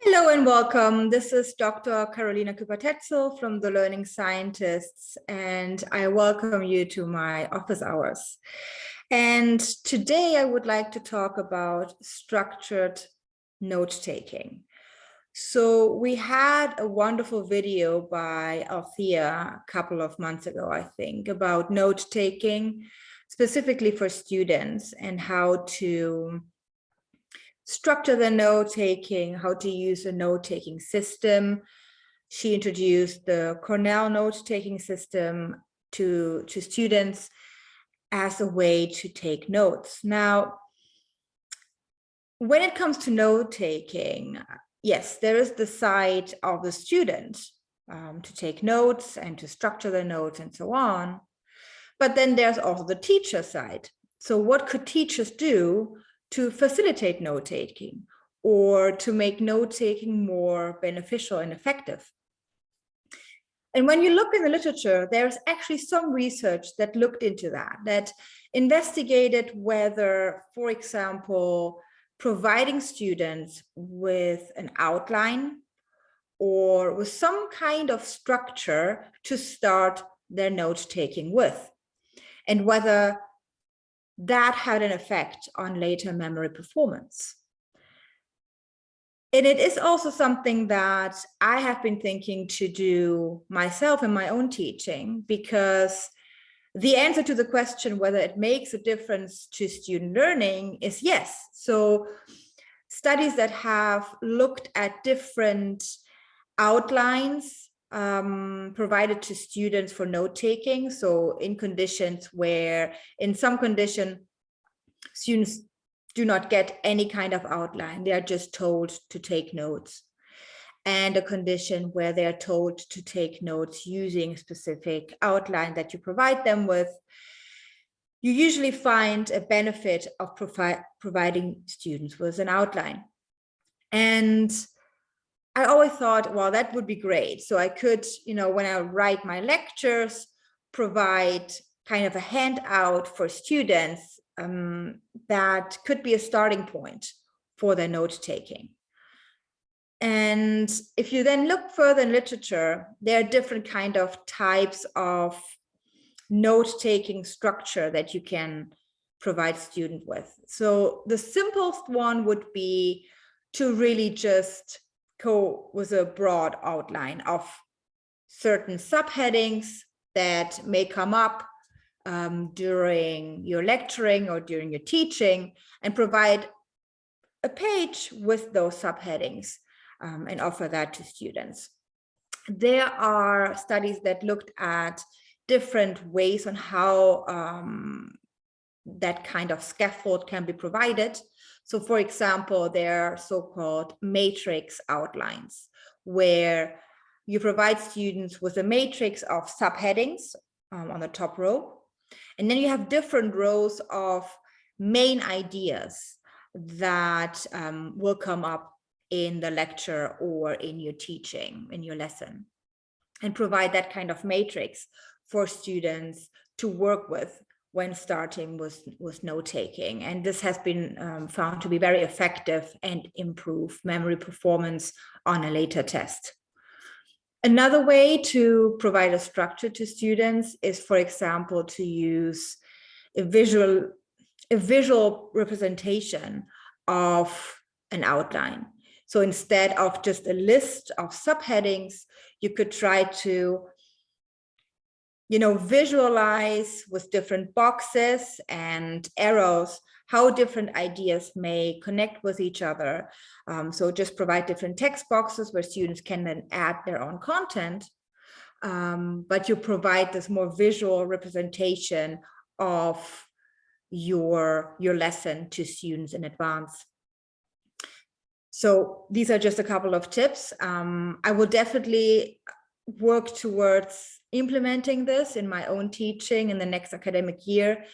Hello and welcome. This is Dr. Carolina Kuepper-Tetzel from the Learning Scientists, and I welcome you to my office hours. And today I would like to talk about structured note-taking. So we had a wonderful video by Althea a couple of months ago, I think, about note-taking, specifically for students and how to structure the note-taking, how to use a note-taking system. She introduced the Cornell note-taking system to students as a way to take notes. Now, when it comes to note-taking, yes, there is the side of the student to take notes and to structure the notes and so on. But then there's also the teacher side. So what could teachers do to facilitate note-taking or to make note-taking more beneficial and effective? And when you look in the literature, there's actually some research that looked into that investigated whether, for example, providing students with an outline or with some kind of structure to start their note-taking with, and whether that had an effect on later memory performance. And it is also something that I have been thinking to do myself in my own teaching, because the answer to the question whether it makes a difference to student learning is yes. So studies that have looked at different outlines provided to students for note-taking. So in conditions where, in some condition, students do not get any kind of outline. They are just told to take notes. And a condition where they are told to take notes using a specific outline that you provide them with, you usually find a benefit of providing students with an outline. And I always thought, well, that would be great. So I could, when I write my lectures, provide kind of a handout for students that could be a starting point for their note-taking. And if you then look further in literature, there are different kind of types of note-taking structure that you can provide students with. So the simplest one would be to really just go with a broad outline of certain subheadings that may come up during your lecturing or during your teaching, and provide a page with those subheadings and offer that to students. There are studies that looked at different ways on how that kind of scaffold can be provided. So for example, there are so-called matrix outlines, where you provide students with a matrix of subheadings on the top row. And then you have different rows of main ideas that will come up in the lecture or in your teaching, in your lesson, and provide that kind of matrix for students to work with when starting with note-taking. And this has been found to be very effective and improve memory performance on a later test. Another way to provide a structure to students is, for example, to use a visual representation of an outline. So instead of just a list of subheadings, you could try to visualize with different boxes and arrows how different ideas may connect with each other. So just provide different text boxes where students can then add their own content, but you provide this more visual representation of your lesson to students in advance. So these are just a couple of tips. I will definitely work towards implementing this in my own teaching in the next academic year.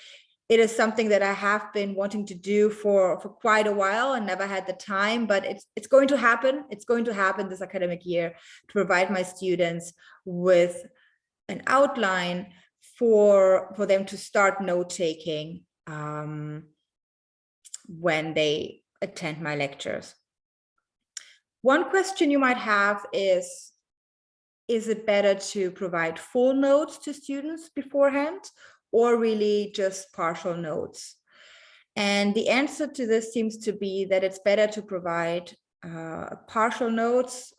It is something that I have been wanting to do for quite a while and never had the time, but it's going to happen. It's going to happen this academic year, to provide my students with an outline for them to start note-taking when they attend my lectures. One question you might have is it better to provide full notes to students beforehand or really just partial notes? And the answer to this seems to be that it's better to provide partial notes,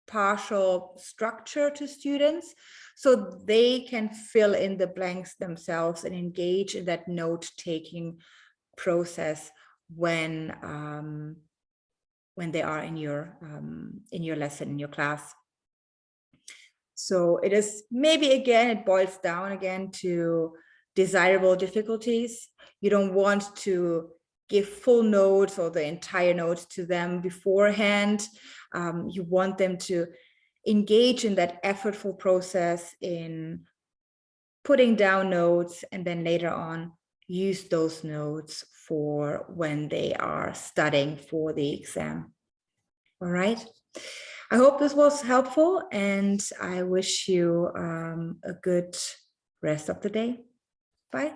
partial structure to students, so they can fill in the blanks themselves and engage in that note-taking process when they are in your lesson, in your class. So it is maybe, again, it boils down again to desirable difficulties. You don't want to give full notes or the entire notes to them beforehand. You want them to engage in that effortful process in putting down notes, and then later on use those notes for when they are studying for the exam. All right. I hope this was helpful, and I wish you a good rest of the day. Bye.